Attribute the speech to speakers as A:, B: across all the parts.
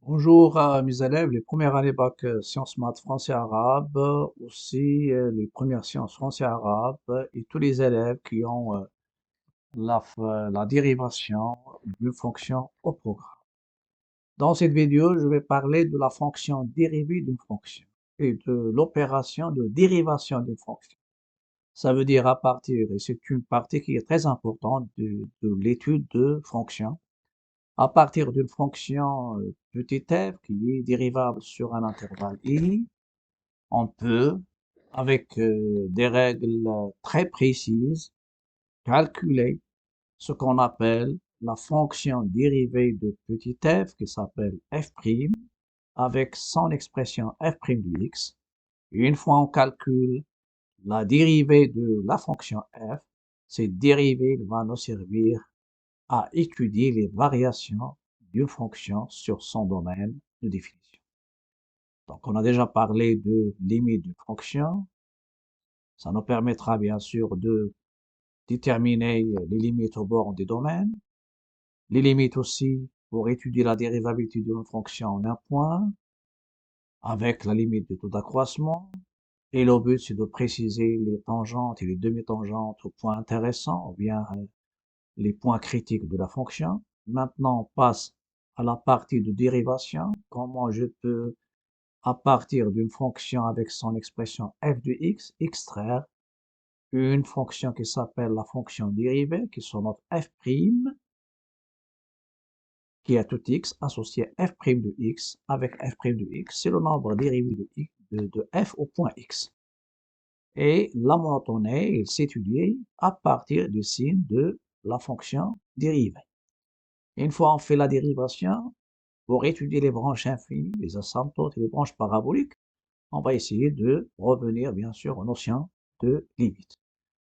A: Bonjour à mes élèves, les premières années bac sciences maths français arabe, aussi les premières sciences français arabe et tous les élèves qui ont la dérivation d'une fonction au programme. Dans cette vidéo, je vais parler de la fonction dérivée d'une fonction et de l'opération de dérivation d'une fonction. Ça veut dire à partir, et c'est une partie qui est très importante de l'étude de fonctions, à partir d'une fonction petit f qui est dérivable sur un intervalle i, on peut, avec des règles très précises, calculer ce qu'on appelle la fonction dérivée de petit f qui s'appelle f', avec son expression f' de x. Une fois on calcule la dérivée de la fonction f, cette dérivée va nous servir à étudier les variations d'une fonction sur son domaine de définition. Donc, on a déjà parlé de limite d'une fonction. Ça nous permettra bien sûr de déterminer les limites aux bornes des domaines. Les limites aussi pour étudier la dérivabilité d'une fonction en un point, avec la limite de taux d'accroissement. Et le but, c'est de préciser les tangentes et les demi-tangentes aux points intéressants, ou bien les points critiques de la fonction. Maintenant, on passe à la partie de dérivation. Comment je peux, à partir d'une fonction avec son expression f de x, extraire une fonction qui s'appelle la fonction dérivée, qui se note f', qui est tout x, associé f' de x avec f' de x. C'est le nombre dérivé de f au point x. Et la monotonie, il s'étudie à partir du signe de la fonction dérivée. Une fois on fait la dérivation, pour étudier les branches infinies, les asymptotes et les branches paraboliques, on va essayer de revenir bien sûr aux notions de limite.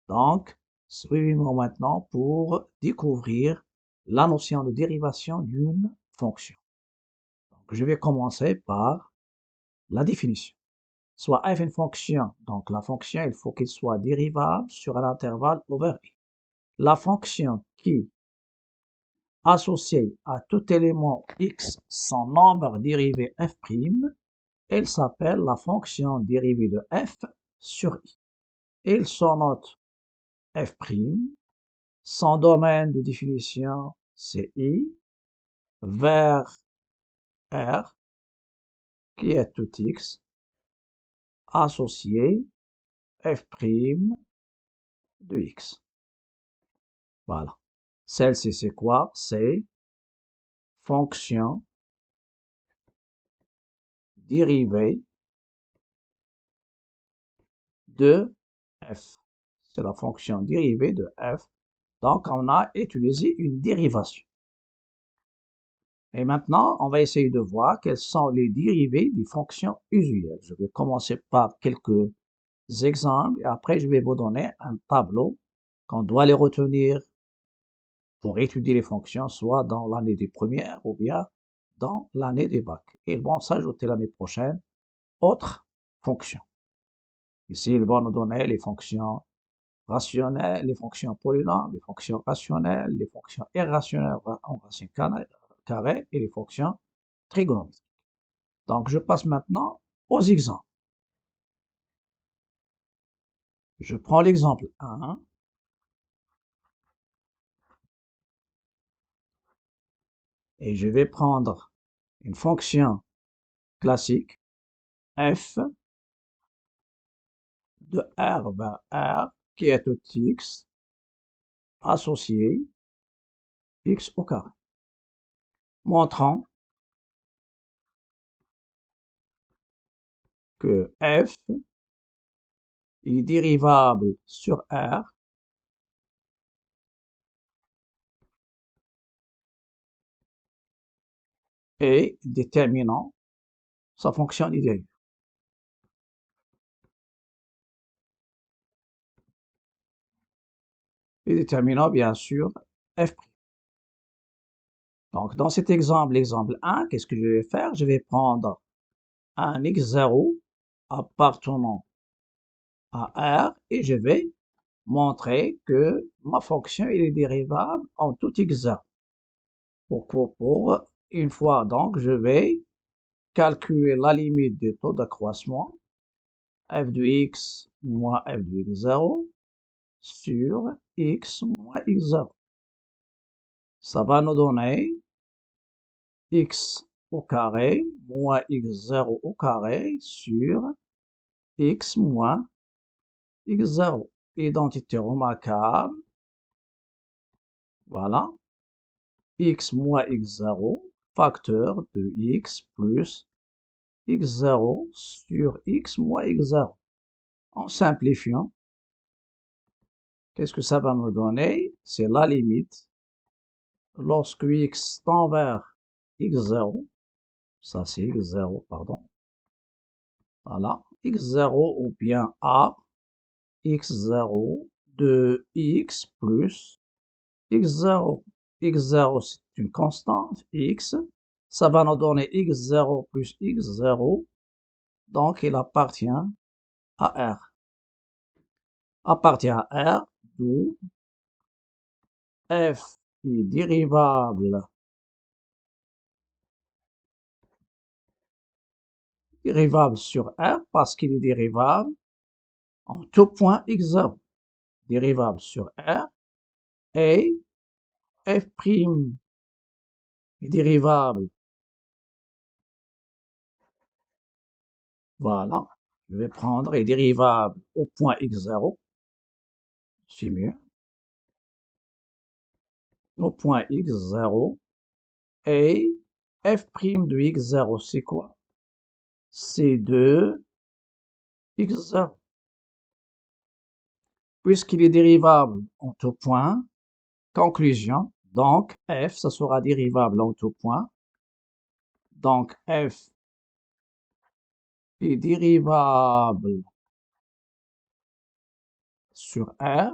A: Donc, suivez-moi maintenant pour découvrir la notion de dérivation d'une fonction. Donc, je vais commencer par la définition. Soit f une fonction, donc la fonction, il faut qu'elle soit dérivable sur un intervalle over i. La fonction qui associée à tout élément x son nombre dérivé f', elle s'appelle la fonction dérivée de f sur i. Elle se note f', son domaine de définition c'est i, vers r, qui est tout x, associé f' de x. Voilà. Celle-ci c'est quoi? C'est fonction dérivée de f. C'est la fonction dérivée de f. Donc, on a utilisé une dérivation. Et maintenant, on va essayer de voir quelles sont les dérivées des fonctions usuelles. Je vais commencer par quelques exemples et après, je vais vous donner un tableau qu'on doit les retenir pour étudier les fonctions, soit dans l'année des premières ou bien dans l'année des bacs. Ils vont s'ajouter l'année prochaine autres fonctions. Ici, ils vont nous donner les fonctions rationnelles, les fonctions polynômes, les fonctions rationnelles, les fonctions irrationnelles en racine carrée et les fonctions trigonométriques. Donc, je passe maintenant aux exemples. Je prends l'exemple 1 et je vais prendre une fonction classique f de r vers r qui est tout x associé x au carré, montrant que f est dérivable sur r et déterminant sa fonction dérivée. Et déterminant bien sûr f'. Donc dans cet exemple, l'exemple 1, qu'est-ce que je vais faire? Je vais prendre un x0 appartenant à R et je vais montrer que ma fonction est dérivable en tout x0. Pour Une fois donc, je vais calculer la limite du taux d'accroissement f de x moins f de x0 sur x moins x0. Ça va nous donner x au carré moins x0 au carré sur x moins x0. Identité remarquable, voilà, x moins x0, facteur de x plus x0 sur x moins x0. En simplifiant, qu'est-ce que ça va me donner? C'est la limite lorsque x tend vers x0, ça c'est x0, pardon, voilà, x0 ou bien a, x0 de x plus x0. x0 c'est une constante, x, ça va nous donner x0 plus x0, donc il appartient à R. Appartient à R, d'où f est dérivable sur R parce qu'il est dérivable en tout point x0. Dérivable sur R et f' est dérivable. Voilà, je vais prendre est dérivable au point x0, c'est mieux, au point x0 et f' de x0 c'est quoi? C'est 2 x0. Puisqu'il est dérivable en tout point, conclusion, donc f, ça sera dérivable en tout point. Donc f est dérivable sur R.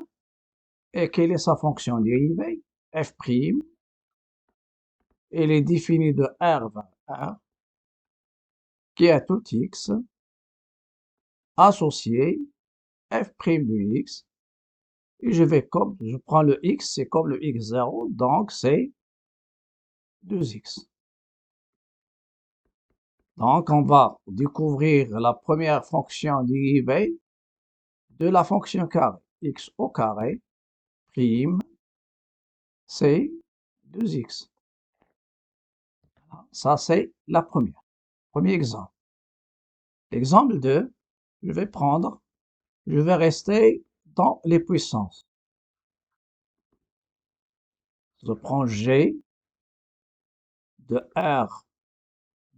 A: Et quelle est sa fonction dérivée? F', elle est définie de R vers R, qui est tout x, associé f' de x, et je prends le x, c'est comme le x0, donc c'est 2x. Donc on va découvrir la première fonction dérivée de la fonction carré. X au carré, prime, c'est 2x. Ça, c'est la première. Premier exemple. Exemple 2, je vais rester dans les puissances. Je prends g de R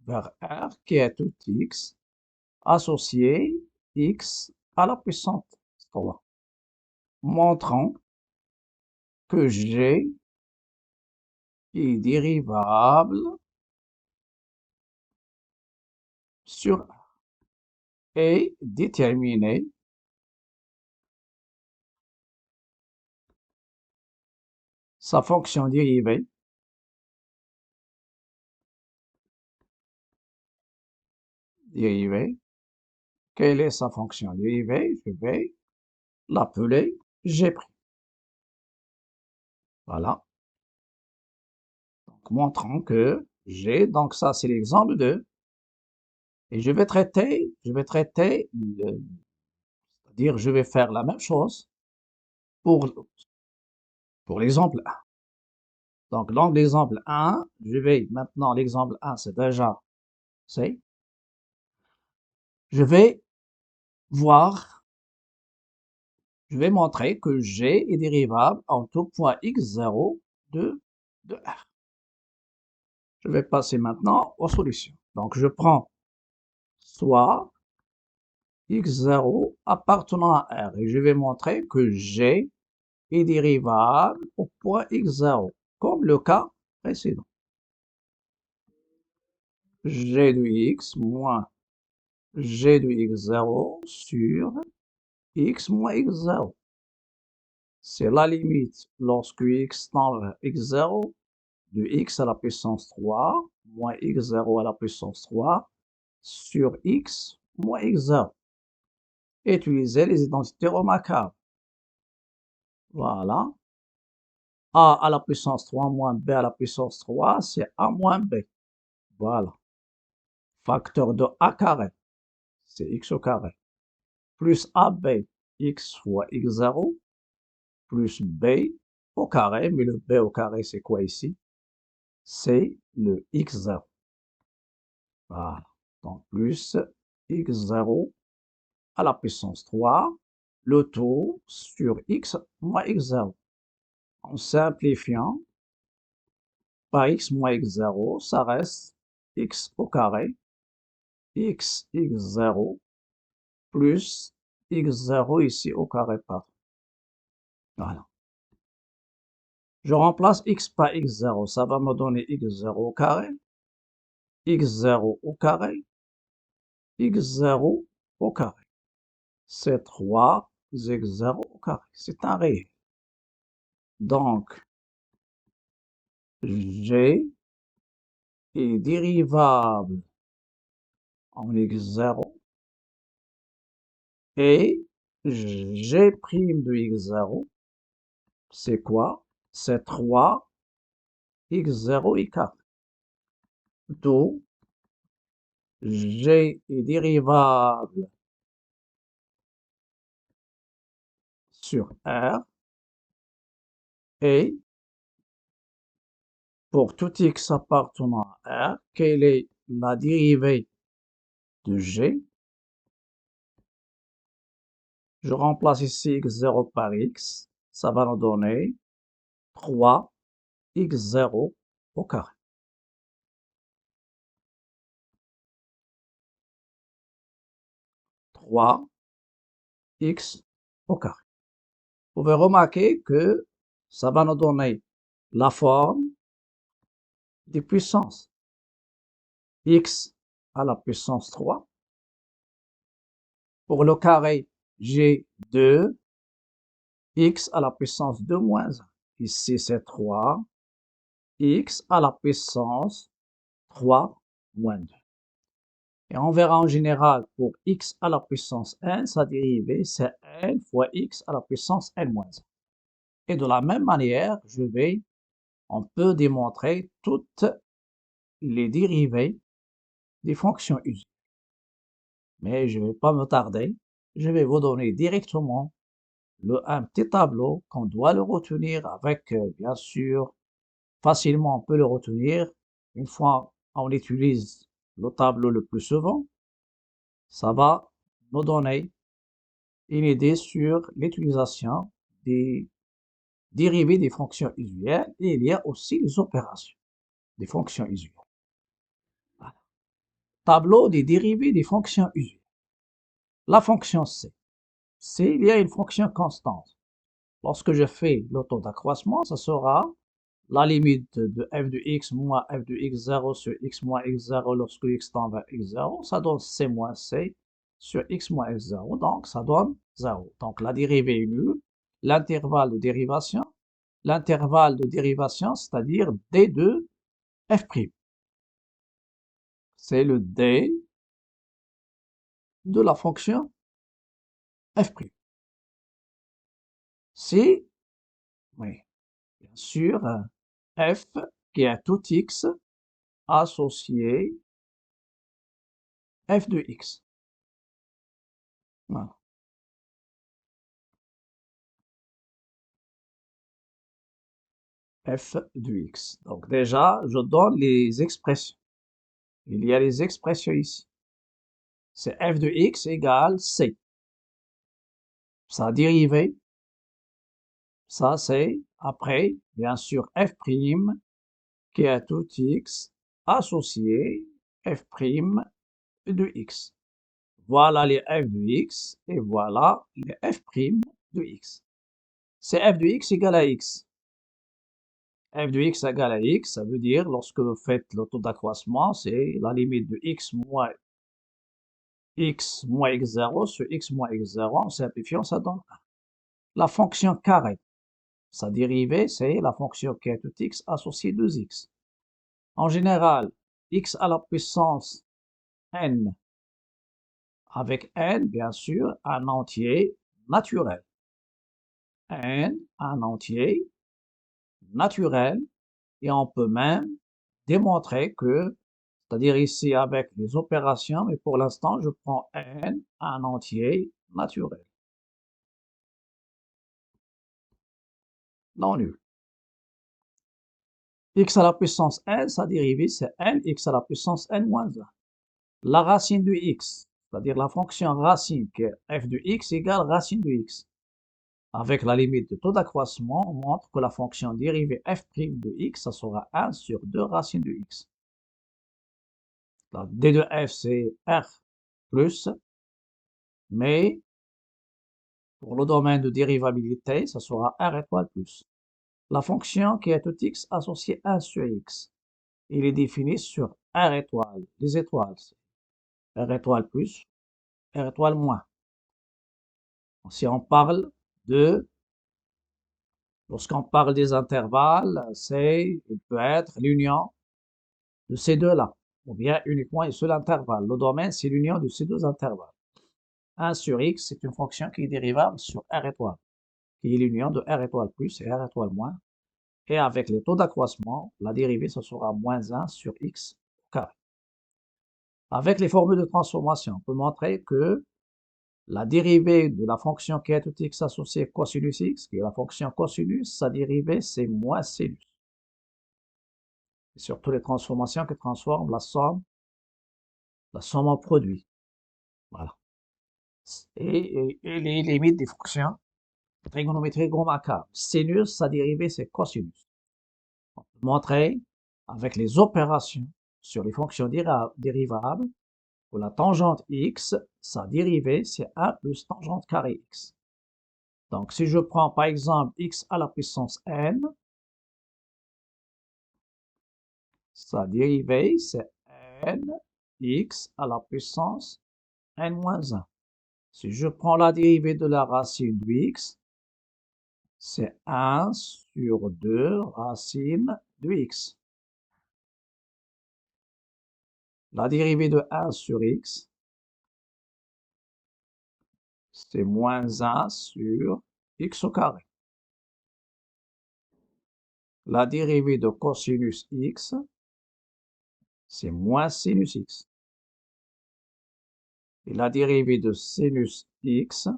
A: vers R qui est tout x, associé x à la puissance 3, montrant que g est dérivable sur R et déterminer sa fonction dérivée Quelle est sa fonction dérivée? Je vais l'appeler g'. Voilà. Donc, montrant que g, donc ça c'est l'exemple 2. Et c'est-à-dire je vais faire la même chose pour, pour l'exemple 1. Donc, dans l'exemple 1, l'exemple 1 c'est déjà, je vais voir, je vais montrer que g est dérivable en tout point x0 de R. Je vais passer maintenant aux solutions. Donc, je prends soit x0 appartenant à R et je vais montrer que g est dérivable au point x0, comme le cas précédent. G de x moins g de x0 sur x moins x0. C'est la limite lorsque x tend vers x0 de x à la puissance 3 moins x0 à la puissance 3 sur x moins x0. Utiliser les identités remarquables. Voilà. A à la puissance 3 moins B à la puissance 3, c'est A moins B. Voilà. Facteur de A carré, c'est X au carré. Plus AB, X fois X0, plus B au carré, mais le B au carré, c'est quoi ici? C'est le X0. Voilà. Donc, plus X0 à la puissance 3, le tout sur X moins X0. En simplifiant, par X moins X0, ça reste X au carré, X0, plus X0 ici au carré par. Voilà. Je remplace X par X0, ça va me donner X0 au carré, X0 au carré, X0 au carré. C'est 3 X0 au carré. C'est un réel. Donc, G est dérivable en X0 et G' de X0, c'est quoi? C'est 3 X0 et 4. D'où G est dérivable sur R et pour tout X appartenant à R, quelle est la dérivée de G? Je remplace ici X0 par X, ça va nous donner 3 X0 au carré. 3 X au carré. Vous pouvez remarquer que ça va nous donner la forme des puissances. X à la puissance 3. Pour le carré, j'ai 2 X à la puissance 2 moins 1. Ici, c'est 3 X à la puissance 3 moins 2. Et on verra en général pour X à la puissance n, sa dérivée, c'est n fois X à la puissance n moins 1. Et de la même manière, on peut démontrer toutes les dérivées des fonctions usuelles. Mais je ne vais pas me tarder. Je vais vous donner directement un petit tableau qu'on doit le retenir avec, bien sûr, facilement on peut le retenir. Une fois on utilise le tableau le plus souvent, ça va nous donner une idée sur l'utilisation des dérivées des fonctions usuelles et il y a aussi les opérations des fonctions usuelles. Voilà. Tableau des dérivées des fonctions usuelles. La fonction c. C, il y a une fonction constante. Lorsque je fais le taux d'accroissement, ça sera la limite de f de x moins f de x0 sur x moins x0 lorsque x tend vers x0, ça donne c moins c sur x moins x0, donc ça donne 0. Donc la dérivée est nulle. L'intervalle de dérivation, c'est-à-dire d de f'. C'est le d de la fonction f'. Si, oui, bien sûr, f qui est tout x associé f de x. Voilà. F de x. Donc déjà, je donne les expressions. Il y a les expressions ici. C'est f de x égale c. Sa dérivée, ça c'est après, bien sûr, f' qui est tout x associé f' de x. Voilà les f de x et voilà les f' de x. C'est f de x égale à x. F de x égale à x, ça veut dire, lorsque vous faites le taux d'accroissement, c'est la limite de x moins x0 sur x moins x0, en simplifiant, ça donne 1. La fonction carré, sa dérivée, c'est la fonction qui est tout x associée 2x. En général, x à la puissance n, avec n, bien sûr, un entier naturel. N, un entier naturelle et on peut même démontrer que, c'est-à-dire ici avec les opérations, mais pour l'instant, je prends n, un entier naturel, non nul. X à la puissance n, sa dérivée, c'est n, x à la puissance n moins 1. La racine de x, c'est-à-dire la fonction racine qui est f de x égale racine de x. Avec la limite de taux d'accroissement, on montre que la fonction dérivée f' de x, ça sera 1 sur 2 racine de x. La d de f, c'est r plus, mais pour le domaine de dérivabilité, ça sera r étoile plus. La fonction qui est tout x associée 1 sur x, il est défini sur r étoile, les étoiles, r étoile plus, r étoile moins. Si on parle de, lorsqu'on parle des intervalles, il peut être l'union de ces deux-là, ou bien uniquement un seul intervalle. Le domaine, c'est l'union de ces deux intervalles. 1 sur x, c'est une fonction qui est dérivable sur r étoile, qui est l'union de r étoile plus et r étoile moins. Et avec les taux d'accroissement, la dérivée, ce sera moins 1 sur x au carré. Avec les formules de transformation, on peut montrer que la dérivée de la fonction qui est tout x associée cosinus x, qui est la fonction cosinus, sa dérivée, c'est moins sinus. Et surtout les transformations qui transforment la somme en produit. Voilà. Et les limites des fonctions trigonométriques gros macabre. Sinus, sa dérivée, c'est cosinus. On peut montrer avec les opérations sur les fonctions dérivables que la tangente x, sa dérivée, c'est 1 plus tangente carré x. Donc, si je prends par exemple x à la puissance n, sa dérivée, c'est n x à la puissance n moins 1. Si je prends la dérivée de la racine de x, c'est 1 sur 2 racine de x. La dérivée de 1 sur x, c'est moins 1 sur x au carré. La dérivée de cosinus x, c'est moins sinus x. Et la dérivée de sinus x,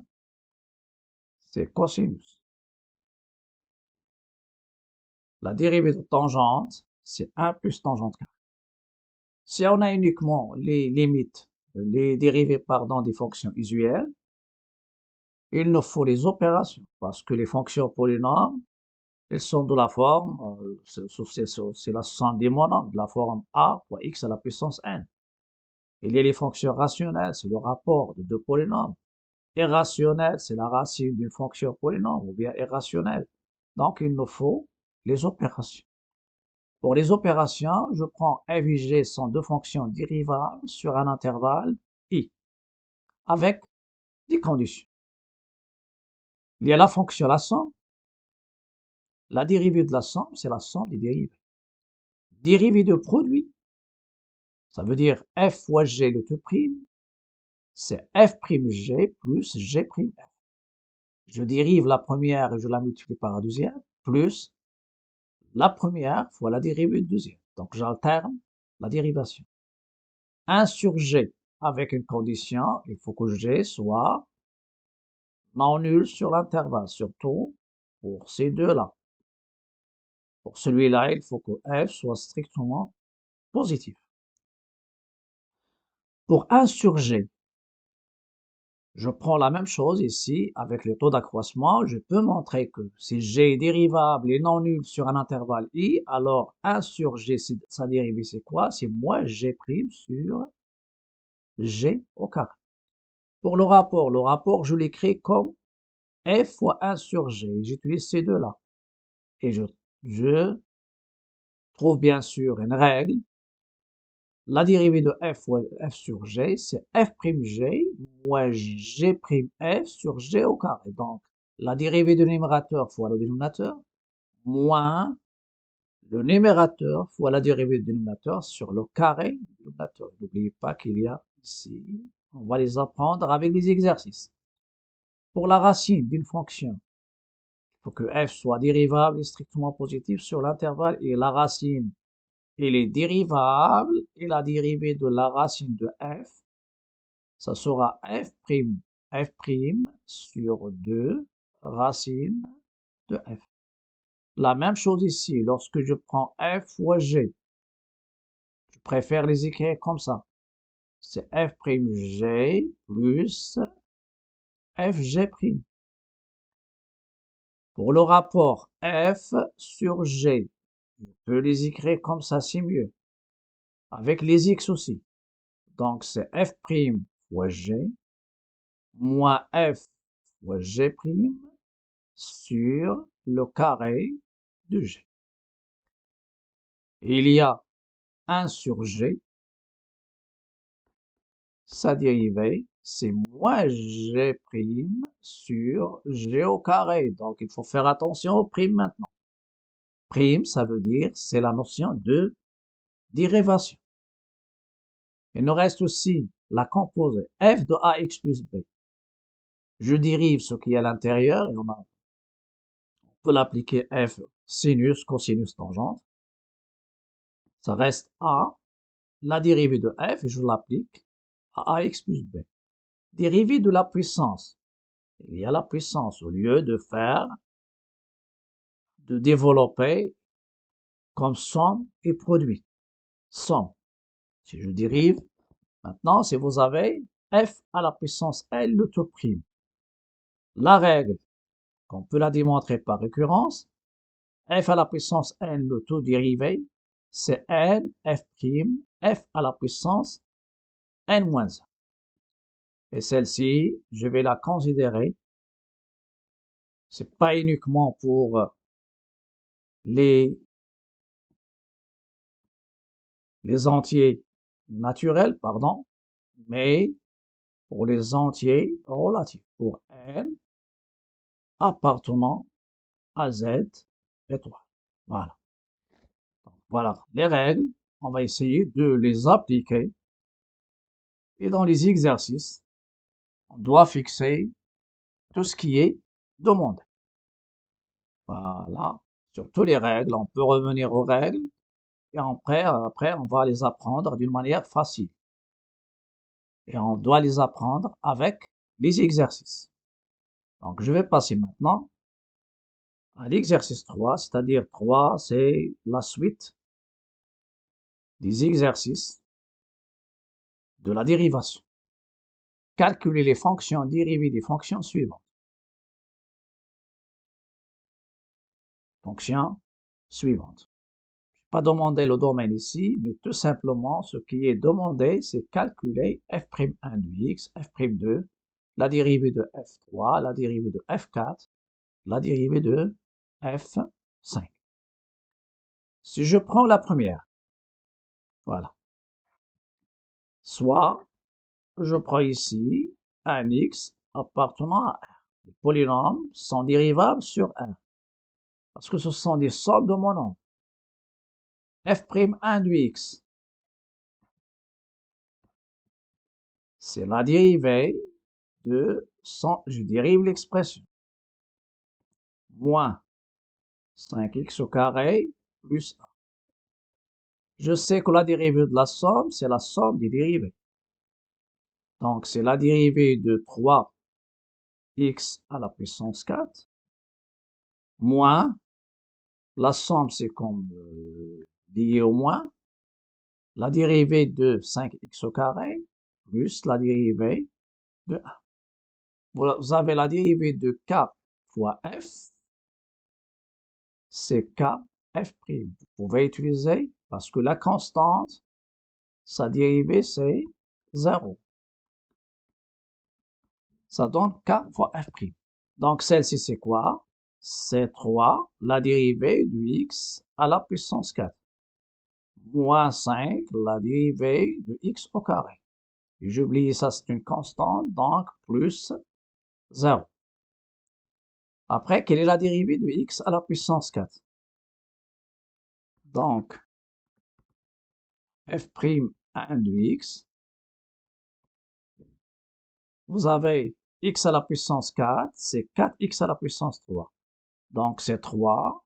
A: c'est cosinus. La dérivée de tangente, c'est 1 plus tangente carré. Si on a uniquement les limites, les dérivées, pardon, des fonctions usuelles, il nous faut les opérations, parce que les fonctions polynômes, elles sont de la forme, c'est la somme des monomes, de la forme a fois x à la puissance n. Il y a les fonctions rationnelles, c'est le rapport de deux polynômes. Irrationnel, c'est la racine d'une fonction polynôme, ou bien irrationnelle. Donc, il nous faut les opérations. Pour les opérations, je prends f et g sont deux fonctions dérivables sur un intervalle i, avec des conditions. Il y a la fonction la somme. La dérivée de la somme, c'est la somme des dérivées. Dérivée de produit, ça veut dire f fois g le tout prime, c'est f'g plus g'f. Je dérive la première et je la multiplie par la deuxième, plus la première fois la dérivée de deuxième. Donc j'alterne la dérivation. 1 sur g avec une condition, il faut que g soit non nul sur l'intervalle, surtout pour ces deux-là. Pour celui-là, il faut que f soit strictement positif. Pour 1 sur g, je prends la même chose ici avec le taux d'accroissement. Je peux montrer que si g est dérivable et non nul sur un intervalle i, alors 1 sur g, sa dérivée, c'est quoi? C'est moins g' sur g au carré. Pour le rapport, je l'écris comme f fois 1 sur g. J'utilise ces deux-là. Et je trouve bien sûr une règle. La dérivée de f fois f sur g, c'est f'g moins g'f sur g au carré. Donc, la dérivée du numérateur fois le dénominateur, moins le numérateur fois la dérivée du dénominateur sur le carré du dénominateur. N'oubliez pas qu'il y a ici, on va les apprendre avec les exercices. Pour la racine d'une fonction, il faut que f soit dérivable et strictement positif sur l'intervalle et la racine, elle est dérivable et la dérivée de la racine de f, ça sera f' sur 2 racine de f. La même chose ici, lorsque je prends f fois g, je préfère les écrire comme ça. C'est f'g plus fg'. Pour le rapport f sur g, je peux les écrire comme ça, c'est mieux. Avec les x aussi. Donc, c'est f' fois g moins f fois g' sur le carré de g. Il y a 1 sur g, sa dérivée, c'est moins g' sur g au carré. Donc, il faut faire attention aux primes maintenant. Prime, ça veut dire, c'est la notion de dérivation. Il nous reste aussi la composée f de ax plus b. Je dérive ce qui est à l'intérieur et on peut l'appliquer f sinus, cosinus, tangente. Ça reste a, la dérivée de f, et je l'applique à ax plus b. Dérivée de la puissance. Il y a la puissance au lieu de développer comme somme et produit. Somme. Si je dérive, maintenant, si vous avez f à la puissance L, le tout prime. La règle, qu'on peut la démontrer par récurrence, f à la puissance n, le taux dérivé, c'est n, f' à la puissance n-1. Et celle-ci, je vais la considérer, c'est pas uniquement pour les entiers naturels, pardon, mais pour les entiers relatifs, pour n appartenant à z étoile. Voilà. Donc, voilà les règles. On va essayer de les appliquer. Et dans les exercices, on doit fixer tout ce qui est demandé. Voilà. Sur toutes les règles, on peut revenir aux règles. Et après, on va les apprendre d'une manière facile. Et on doit les apprendre avec les exercices. Donc, je vais passer maintenant à l'exercice 3, c'est-à-dire 3, c'est la suite des exercices de la dérivation. Calculer les fonctions dérivées des fonctions suivantes. Fonction suivante. Je n'ai pas demandé le domaine ici, mais tout simplement, ce qui est demandé, c'est calculer f'1 de x, f'2, la dérivée de f3, la dérivée de f4, la dérivée de f5. Si je prends la première, voilà. Soit, je prends ici un x appartenant à R. Les polynômes sont dérivables sur R. Parce que ce sont des sommes de mon nombre. f'1 de x, c'est la dérivée de je dérive l'expression. Moins 5x au carré plus 1. Je sais que la dérivée de la somme, c'est la somme des dérivées. Donc, c'est la dérivée de 3x à la puissance 4 moins la somme, c'est comme lié au moins, la dérivée de 5x au carré plus la dérivée de 1. Vous avez la dérivée de k fois f, c'est k f'. Vous pouvez utiliser parce que la constante, sa dérivée, c'est 0. Ça donne k fois f'. Donc, celle-ci, c'est quoi? C'est 3, la dérivée de x à la puissance 4. Moins 5, la dérivée de x au carré. J'oublie ça, c'est une constante, donc plus 0. Après, quelle est la dérivée de x à la puissance 4? Donc, f'1 de x, vous avez x à la puissance 4, c'est 4x à la puissance 3. Donc, c'est 3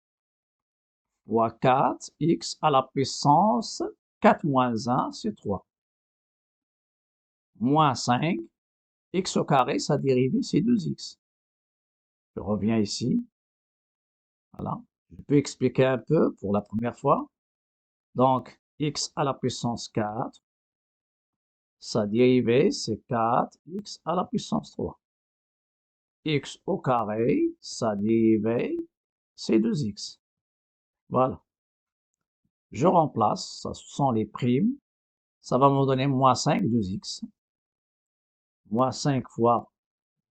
A: fois 4, x à la puissance 4 moins 1, c'est 3. Moins 5, x au carré, sa dérivée, c'est 2x. Je reviens ici. Voilà. Je peux expliquer un peu pour la première fois. Donc, x à la puissance 4, sa dérivée, c'est 4x à la puissance 3. X au carré, sa dérivée, c'est 2x. Voilà. Je remplace, ça ce sont les primes. Ça va me donner moins 5, 2x. Moins 5 fois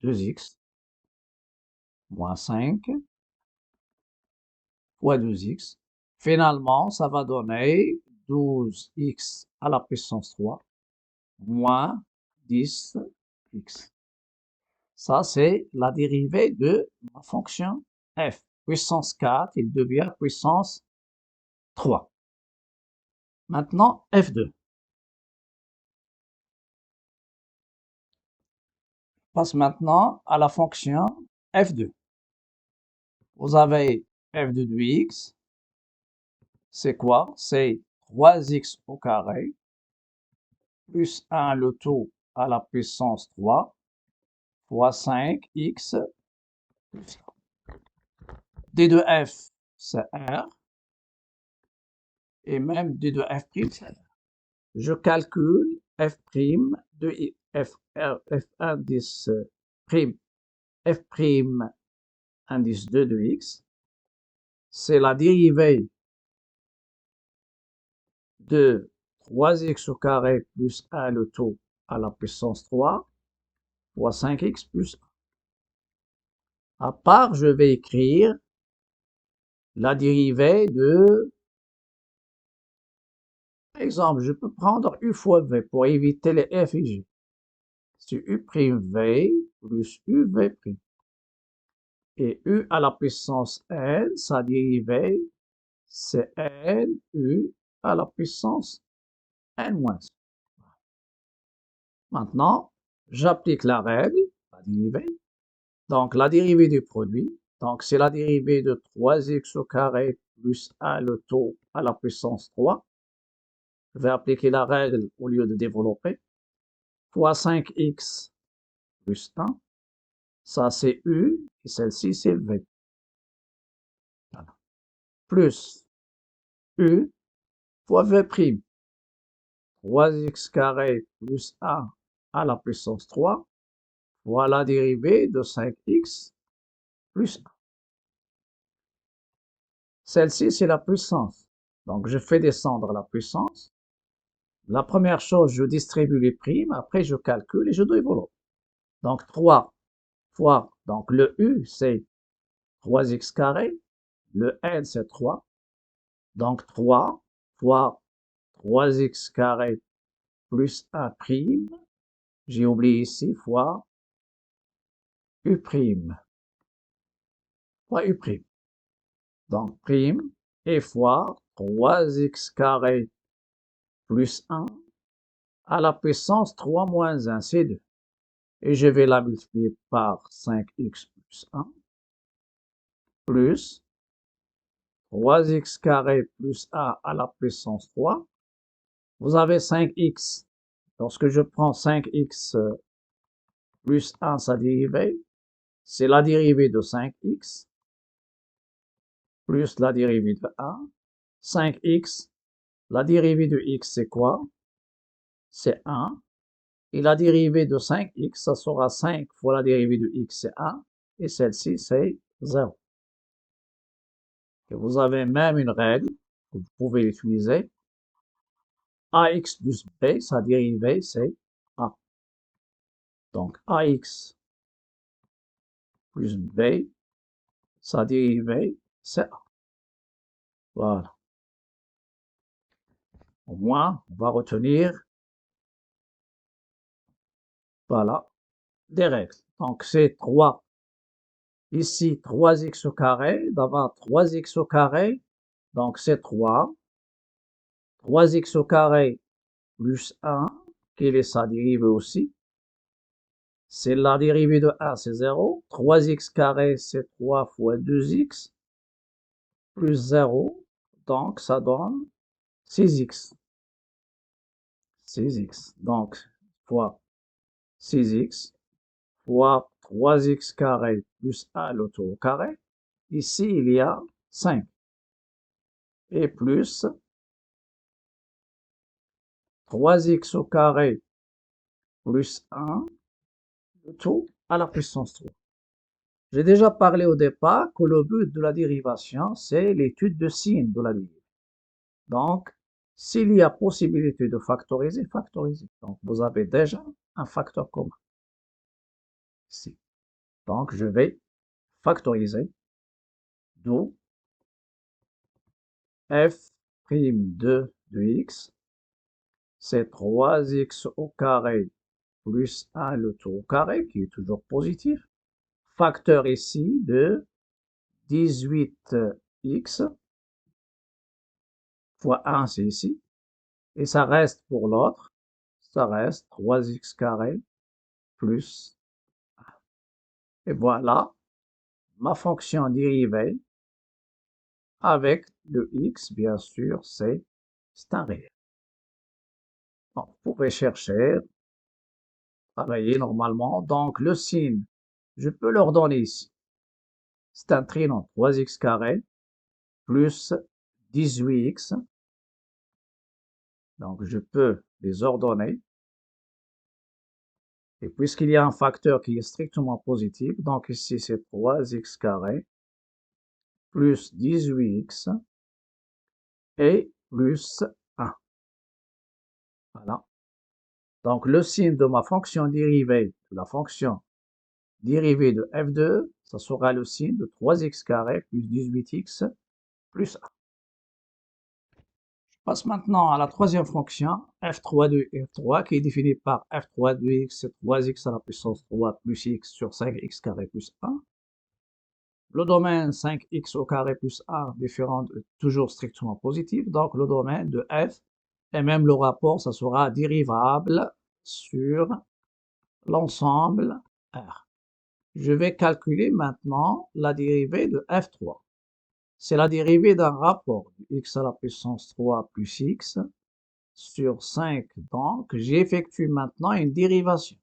A: 2x. Moins 5 fois 2x. Finalement, ça va donner 12x à la puissance 3 moins 10x. Ça, c'est la dérivée de ma fonction f. Puissance 4, il devient puissance 3. Maintenant, f2. Passe maintenant à la fonction f2. Vous avez f2 de x. C'est quoi? C'est 3x au carré plus 1 le tout à la puissance 3 fois 5x plus 1. D de f, c'est R. Et même D de f', c'est R. Je calcule f' de f, f indice prime, f' indice 2 de x. C'est la dérivée de 3x au carré plus 1 le tout à la puissance 3 fois 5x plus 1. À part, je vais écrire la dérivée de, exemple, je peux prendre u fois v pour éviter les f et g. C'est u' v plus uv'. Et u à la puissance n, sa dérivée, c'est n u à la puissance n-1. Maintenant, j'applique la règle, la dérivée. Donc, la dérivée du produit, donc c'est la dérivée de 3x au carré plus 1 le tout à la puissance 3. Je vais appliquer la règle au lieu de développer. Fois 5x plus 1. Ça, c'est u, et celle-ci, c'est v. Voilà. Plus u fois v'. 3x carré plus 1 à la puissance 3 fois la dérivée de 5x plus 1. Celle-ci, c'est la puissance. Donc, je fais descendre la puissance. La première chose, je distribue les primes. Après, je calcule et je développe. Donc, 3 fois, donc le u, c'est 3x carré. Le n, c'est 3. Donc, 3 fois 3x carré plus 1 prime. J'ai oublié ici, fois u prime. Fois u prime. Donc, prime et fois 3x carré plus 1 à la puissance 3 moins 1, c'est 2. Et je vais la multiplier par 5x plus 1 plus 3x carré plus 1 à la puissance 3. Vous avez 5x. Lorsque je prends 5x plus 1, sa dérivée, c'est la dérivée de 5x plus la dérivée de 1. 5x, la dérivée de x, c'est quoi? C'est 1. Et la dérivée de 5x, ça sera 5 fois la dérivée de x, c'est 1. Et celle-ci, c'est 0. Et vous avez même une règle que vous pouvez utiliser. ax plus b, sa dérivée, c'est a. Donc, ax plus b, sa dérivée, c'est a. Voilà. Au moins, on va retenir, voilà, des règles. Donc, c'est 3. Ici, 3x au carré, d'abord 3x au carré, donc c'est 3. 3x au carré plus 1, quelle est sa dérivée aussi? C'est la dérivée de 1, c'est 0. 3x carré, c'est 3 fois 2x plus 0. Donc, ça donne 6x. 6x. Donc, fois 6x fois 3x carré plus 1 le tout au carré. Ici, il y a 5. Et plus 3x au carré plus 1 le tout à la puissance 3. J'ai déjà parlé au départ que le but de la dérivation, c'est l'étude de signe de la dérivée. Donc, s'il y a possibilité de factoriser, factoriser. Donc, vous avez déjà un facteur commun ici. Donc, je vais factoriser, d'où f' de x, c'est 3x au carré plus 1 le tout au carré, qui est toujours positif. Facteur ici de 18x fois 1, c'est ici. Et ça reste pour l'autre, ça reste 3x carré plus 1. Et voilà ma fonction dérivée avec le x, bien sûr, c'est un réel. Bon, vous pouvez chercher, travailler normalement. Donc, le signe, je peux leur donner ici. C'est un trinom 3x carré plus 18x. Donc, je peux les ordonner. Et puisqu'il y a un facteur qui est strictement positif, donc ici c'est 3x carré plus 18x et plus 1. Voilà. Donc, le signe de ma fonction dérivée, de la fonction dérivée de f2, ça sera le signe de 3x carré plus 18x plus 1. Je passe maintenant à la troisième fonction, f3 de f3, qui est définie par f3 de x, c'est 3x à la puissance 3 plus x sur 5x carré plus 1. Le domaine 5x au carré plus 1, différent, toujours strictement positif. Donc, le domaine de f, et même le rapport, ça sera dérivable sur l'ensemble R. Je vais calculer maintenant la dérivée de f3. C'est la dérivée d'un rapport de x à la puissance 3 plus x sur 5. Donc, j'effectue maintenant une dérivation.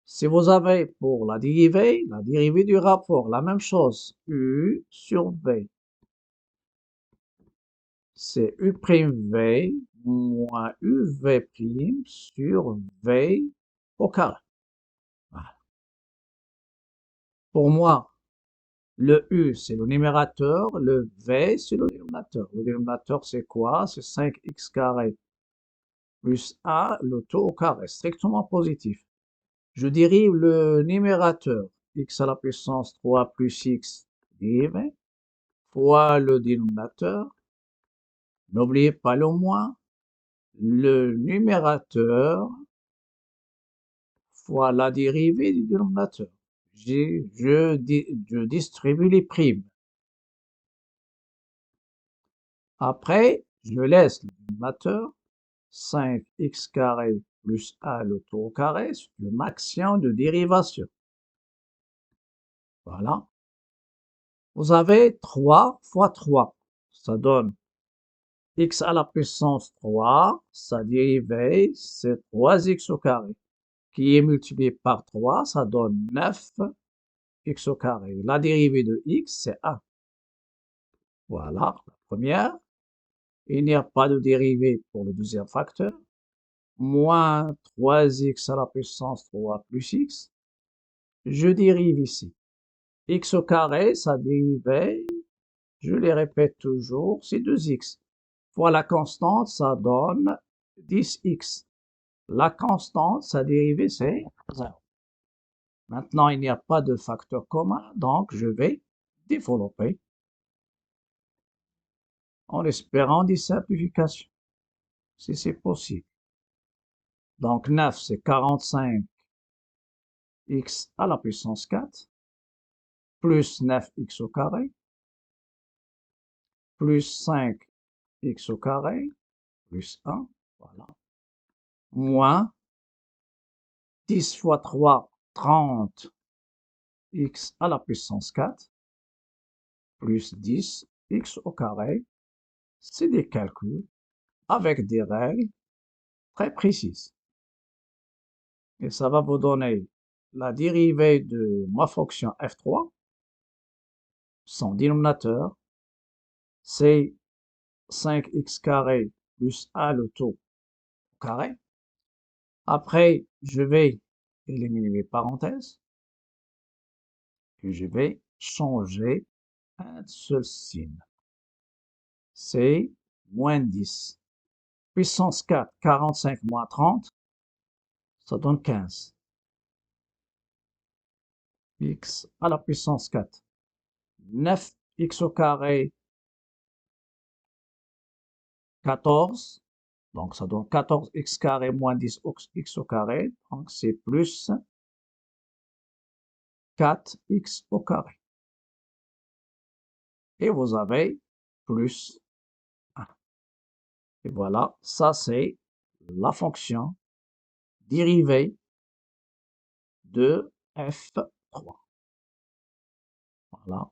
A: Si vous avez pour la dérivée du rapport, la même chose, u sur v, c'est u'v moins uv' sur v au carré. Voilà. Pour moi, le u, c'est le numérateur, le v, c'est le dénominateur. Le dénominateur, c'est quoi? C'est 5x carré plus 1, le tout au carré, strictement positif. Je dérive le numérateur, x à la puissance 3 plus x dérivé, fois le dénominateur. N'oubliez pas le moins, le numérateur fois la dérivée du dénominateur. Je distribue les primes. Après, je laisse le dénominateur 5x carré plus 1 le tout au carré, c'est le maximum de dérivation. Voilà. Vous avez 3 fois 3. Ça donne x à la puissance 3, sa dérivée, c'est 3x au carré, qui est multiplié par 3, ça donne 9x au carré. La dérivée de x, c'est 1. Voilà, la première. Il n'y a pas de dérivée pour le deuxième facteur. Moins 3x à la puissance 3 plus x. Je dérive ici. X au carré, sa dérivée, je les répète toujours, c'est 2x. Fois la constante, ça donne 10x. La constante, sa dérivée, c'est 0. Maintenant, il n'y a pas de facteur commun, donc je vais développer en espérant des simplifications, si c'est possible. Donc 9, c'est 45x à la puissance 4, plus 9x au carré, plus 5x au carré, plus 1, voilà, moins 10 fois 3, 30, x à la puissance 4, plus 10, x au carré. C'est des calculs avec des règles très précises. Et ça va vous donner la dérivée de ma fonction f3, son dénominateur, c'est 5x carré plus 1 le tout au carré. Après, je vais éliminer les parenthèses et je vais changer un seul signe. C'est moins 10. Puissance 4, 45 moins 30, ça donne 15. X à la puissance 4. 9x au carré, 14. Donc, ça donne 14x carré moins 10x au carré. Donc, c'est plus 4x au carré. Et vous avez plus 1. Et voilà, ça c'est la fonction dérivée de f3. Voilà.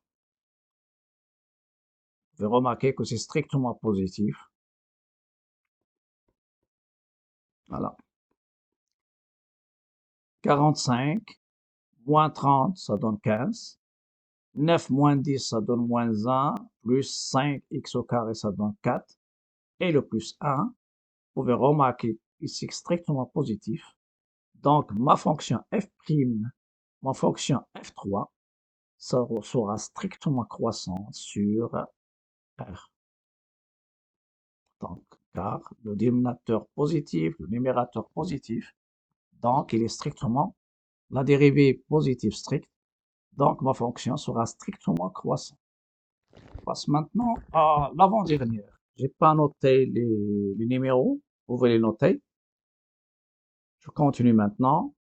A: Vous pouvez remarquer que c'est strictement positif. Voilà. 45 moins 30, ça donne 15. 9 moins 10, ça donne moins 1. Plus 5x au carré, ça donne 4. Et le plus 1, vous pouvez remarquer ici strictement positif. Donc, ma fonction f', ma fonction f3, ça sera strictement croissante sur R. Donc, car le dénominateur positif, le numérateur positif, donc il est strictement la dérivée positive stricte, donc ma fonction sera strictement croissante. On passe maintenant à l'avant-dernière. J'ai pas noté les numéros, vous pouvez les noter. Je continue maintenant.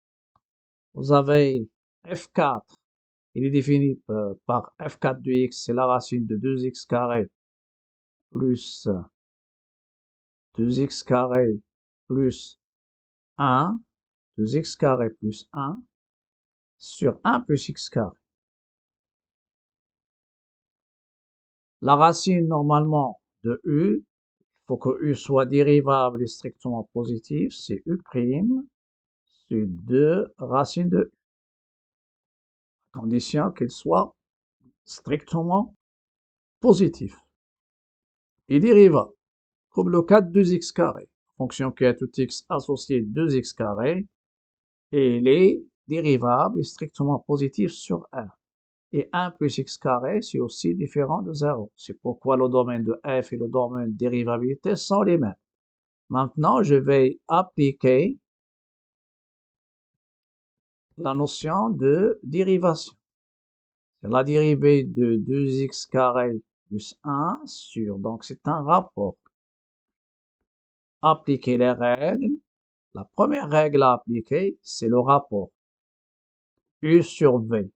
A: Vous avez f4, il est défini par f4 de x, c'est la racine de 2x carré plus 2x carré plus 1, 2x carré plus 1 sur 1 plus x carré. La racine normalement de u, il faut que u soit dérivable et strictement positif, c'est u' sur 2 racine de u, à condition qu'il soit strictement positif. Et dérivable, comme le cas de 2x carré, fonction qui a tout x associé 2x carré, et il est dérivable et strictement positif sur 1. Et 1 plus x carré, c'est aussi différent de 0. C'est pourquoi le domaine de f et le domaine de dérivabilité sont les mêmes. Maintenant, je vais appliquer la notion de dérivation. C'est la dérivée de 2x carré plus 1 sur, donc c'est un rapport. Appliquer les règles. La première règle à appliquer, c'est le rapport U sur V.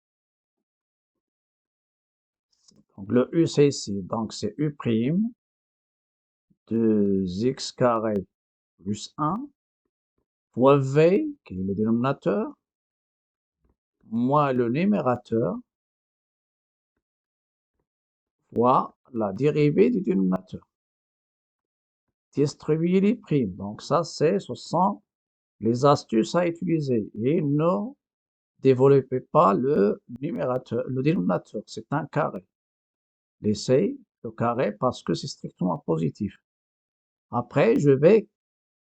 A: Donc le U c'est ici, donc c'est U', 2x carré plus 1, fois V, qui est le dénominateur, moins le numérateur, fois la dérivée du dénominateur. Distribuer les primes. Donc ça, ce sont les astuces à utiliser. Et ne développez pas le numérateur, le dénominateur. C'est un carré. Laissez le carré parce que c'est strictement positif. Après, je vais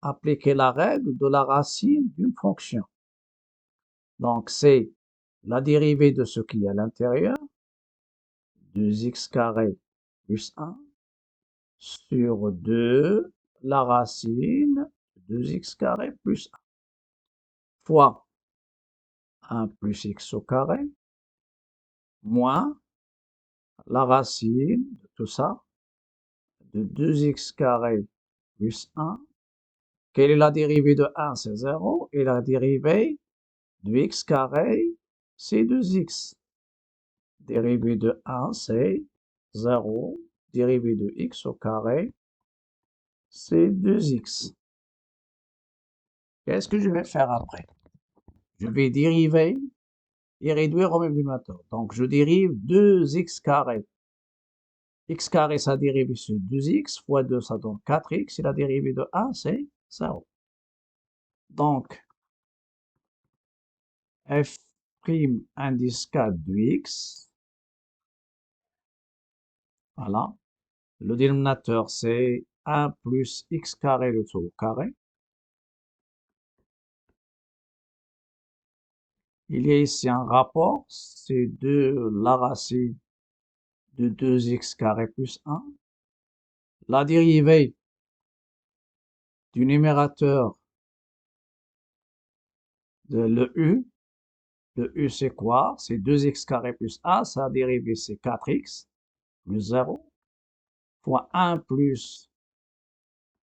A: appliquer la règle de la racine d'une fonction. Donc, c'est la dérivée de ce qui est à l'intérieur, 2x carré plus 1, sur 2, la racine de 2x carré plus 1, fois 1 plus x au carré, moins la racine de tout ça, de 2x carré plus 1. Quelle est la dérivée de 1? C'est 0. Et la dérivée de x carré, c'est 2x. Dérivée de 1, c'est 0. Dérivée de x au carré, c'est 2x. Qu'est-ce que je vais faire après? je vais dériver et réduire au même dénominateur. Donc, je dérive 2x carré. X carré, sa dérivée, c'est 2x, fois 2, ça donne 4x, et la dérivée de 1, c'est 0. Donc, f' indice 4 de x, voilà. Le dénominateur, c'est 1 plus x carré le tout au carré. Il y a ici un rapport, c'est de la racine de 2x carré plus 1. La dérivée du numérateur de le u c'est quoi? C'est 2x carré plus 1, sa dérivée c'est 4x plus 0, fois 1 plus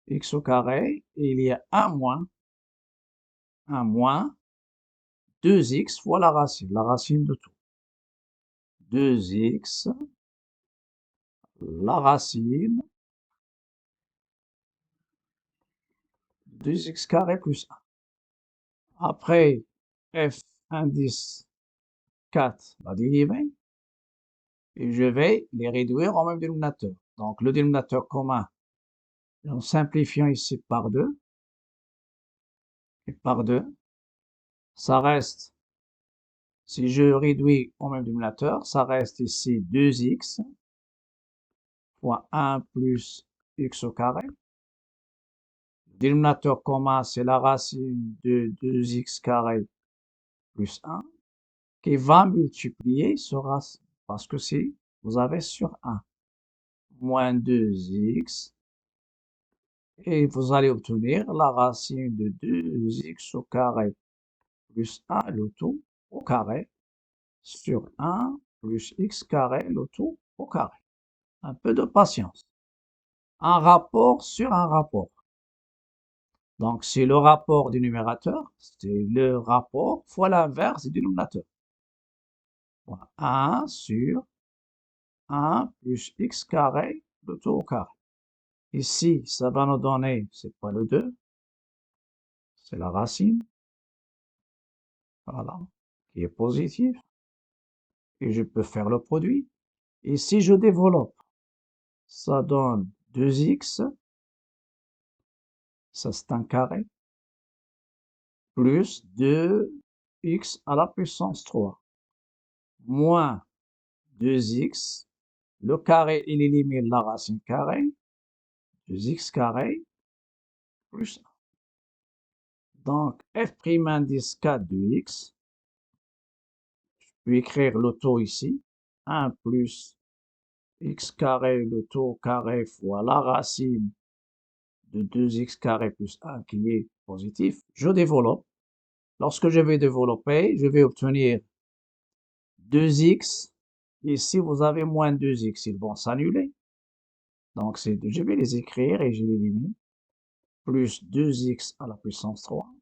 A: x au carré, et il y a 1 moins 2x fois la racine de tout. 2x, la racine, 2x carré plus 1. Après, f indice 4 la dérivée, et je vais les réduire au même dénominateur. Donc, le dénominateur commun, en simplifiant ici par 2, et par 2, ça reste, si je réduis au même dénominateur, ça reste ici 2x fois 1 plus x au carré. Le dénominateur commun, c'est la racine de 2x carré plus 1, qui va multiplier ce racine, parce que si vous avez sur 1, moins 2x, et vous allez obtenir la racine de 2x au carré plus 1 le tout au carré sur 1 plus x carré le tout au carré. Un peu de patience. Un rapport sur un rapport. Donc, c'est le rapport du numérateur, c'est le rapport fois l'inverse du dénominateur. Voilà. 1 sur 1 plus x carré le tout au carré. Ici, ça va nous donner, c'est pas le 2, c'est la racine, voilà, qui est positive, et je peux faire le produit. Et si je développe, ça donne 2x, ça c'est un carré, plus 2x à la puissance 3, moins 2x, le carré, il élimine la racine carrée, 2x carré, plus 1. Donc, f' indice 4 de x, je peux écrire le taux ici, 1 plus x carré, le taux carré fois la racine de 2x carré plus 1 qui est positif. Je développe. Lorsque je vais développer, je vais obtenir 2x. Ici, vous avez moins 2x, ils vont s'annuler. Donc, je vais les écrire et je les élimine. Plus 2x à la puissance 3,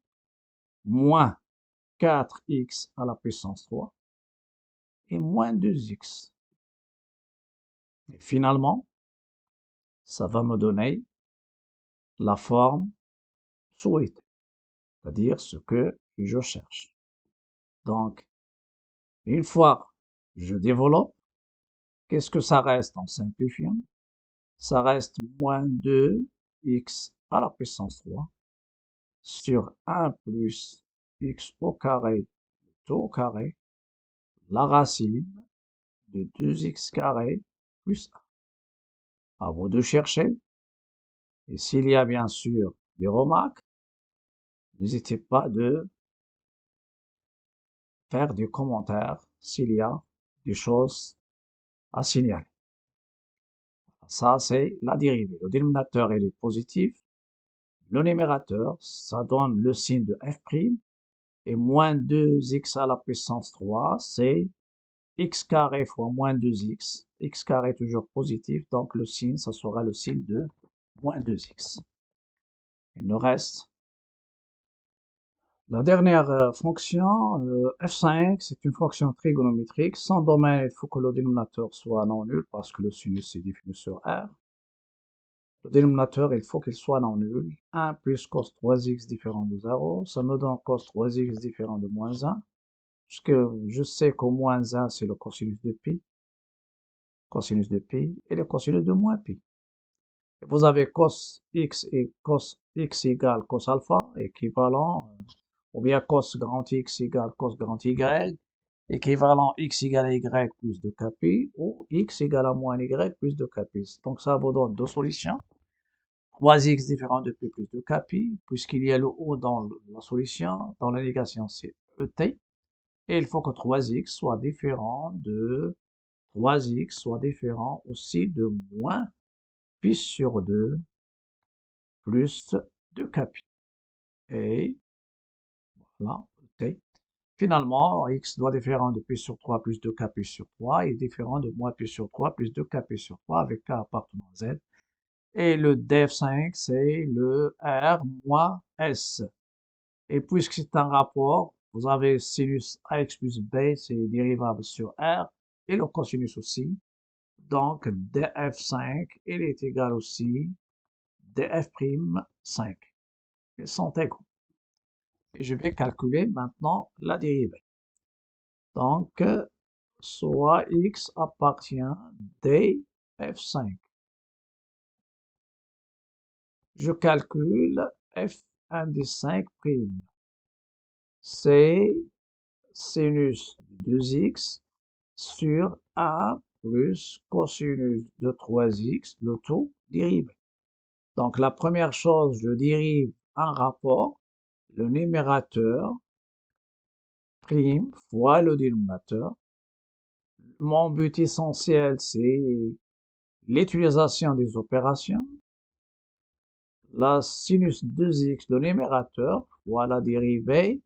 A: moins 4x à la puissance 3, et moins 2x. Et finalement, ça va me donner la forme souhaitée, c'est-à-dire ce que je cherche. Donc, une fois que je développe, qu'est-ce que ça reste en simplifiant? Ça reste moins 2x à la puissance 3 sur 1 plus x au carré tout au carré, la racine de 2x carré plus 1. À vous de chercher. Et s'il y a bien sûr des remarques, n'hésitez pas de faire des commentaires s'il y a des choses à signaler. Ça, c'est la dérivée. Le dénominateur, il est positif. Le numérateur, ça donne le signe de f', et moins 2x à la puissance 3, c'est x carré fois moins 2x. X carré toujours positif, donc le signe, ça sera le signe de moins 2x. Il nous reste la dernière fonction, f5, c'est une fonction trigonométrique. Sans domaine, il faut que le dénominateur soit non nul parce que le sinus est défini sur R. Le dénominateur, il faut qu'il soit non nul. 1 plus cos 3x différent de 0, ça me donne cos 3x différent de moins 1, puisque je sais qu'au moins 1, c'est le cosinus de pi, et le cosinus de moins pi. Et vous avez cos x et cos x égale cos alpha, équivalent, ou bien cos grand X égale cos grand Y, équivalent x égale y plus 2kπ, ou x égale à moins y plus 2kπ. Donc ça vous donne deux solutions. 3x différent de p plus 2kπ, puisqu'il y a le haut dans la solution, dans la négation c'est et, et il faut que 3x soit différent de 3x soit différent aussi de moins pi sur 2 plus 2kπ. Et voilà, t. Finalement, x doit différent de pi sur 3 plus 2kπ sur 3 est différent de moins pi sur 3 plus 2kπ sur 3 avec k appartenant à z. Et le df5, c'est le r moins s. Et puisque c'est un rapport, vous avez sinus ax plus b, c'est dérivable sur r, et le cosinus aussi. Donc, df5, il est égal aussi df'5. Ils sont égaux. Et je vais calculer maintenant la dérivée. Donc, soit x appartient df5. Je calcule f1 des 5 prime. C'est sinus de 2x sur 1 plus cosinus de 3x, le tout dérivé. Donc la première chose, je dérive un rapport, le numérateur prime fois le dénominateur. Mon but essentiel, c'est l'utilisation des opérations. La sinus 2x, le numérateur, fois la dérivée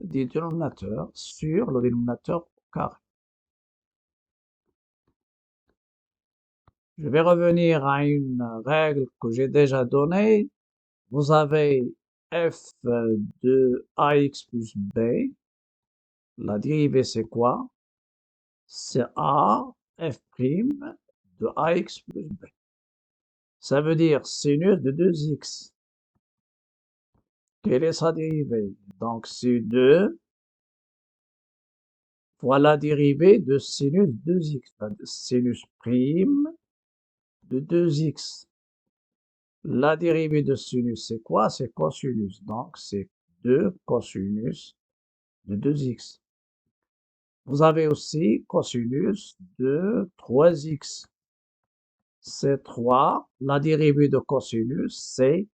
A: du dénominateur sur le dénominateur carré. Je vais revenir à une règle que j'ai déjà donnée. Vous avez f de ax plus b. La dérivée, c'est quoi? C'est a f' de ax plus b. Ça veut dire sinus de 2x. Quelle est sa dérivée? Donc, c'est 2 fois la dérivée de sinus 2x. Sinus prime de 2x. La dérivée de sinus, c'est quoi? C'est cosinus. Donc, c'est 2 cosinus de 2x. Vous avez aussi cosinus de 3x. C'est 3. La dérivée de cosinus, c'est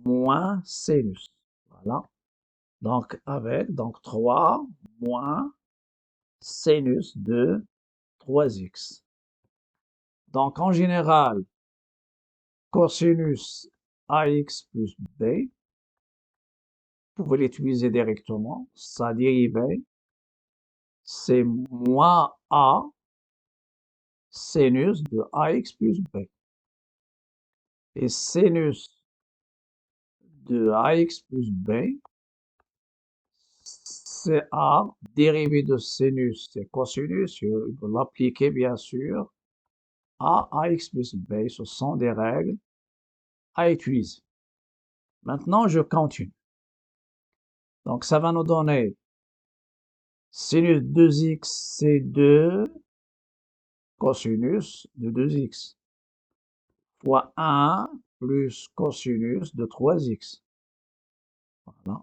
A: moins sinus. Voilà. Donc, avec 3 moins sinus de 3x. Donc, en général, cosinus ax plus b, vous pouvez l'utiliser directement. Sa dérivée, c'est moins a sinus de ax plus b. Et sinus de ax plus b, c'est a, dérivée de sinus, c'est cosinus, il faut l'appliquer bien sûr. A, ax plus b, ce sont des règles à utiliser. Maintenant, je continue. Donc, ça va nous donner sinus 2x, c'est 2 cosinus de 2x fois 1 plus cosinus de 3x. Voilà.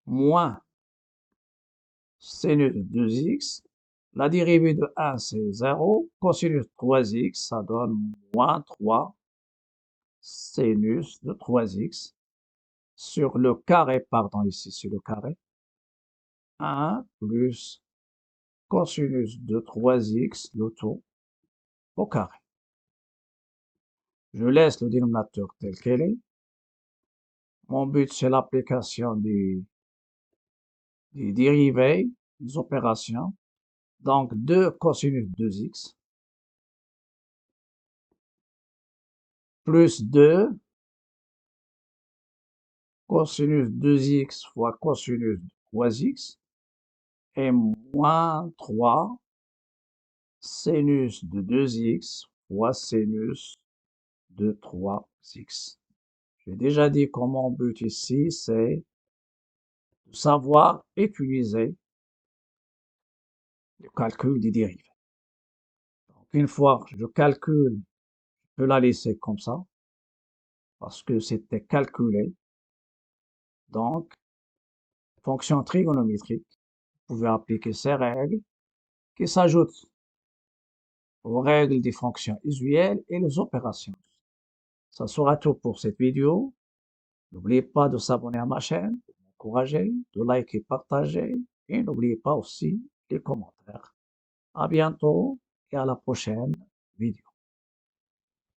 A: Moins sinus de 2x. La dérivée de 1, c'est 0. Cosinus de 3x, ça donne moins 3 sinus de 3x sur le carré, pardon, ici c'est le carré. 1 plus cosinus de 3x, le tout, au carré. Je laisse le dénominateur tel qu'il est. Mon but, c'est l'application des dérivées, des opérations. Donc, 2 cosinus de 2x plus 2 cosinus 2x fois cosinus de 3x et moins 3 sinus de 2x fois sinus de 3x. J'ai déjà dit que mon but ici, c'est de savoir utiliser le calcul des dérivées. Donc, une fois que je calcule, je peux la laisser comme ça, parce que c'était calculé. Donc, fonction trigonométrique, vous pouvez appliquer ces règles qui s'ajoutent aux règles des fonctions usuelles et les opérations. Ça sera tout pour cette vidéo. N'oubliez pas de s'abonner à ma chaîne, de m'encourager, de liker, partager et n'oubliez pas aussi les commentaires. À bientôt et à la prochaine vidéo.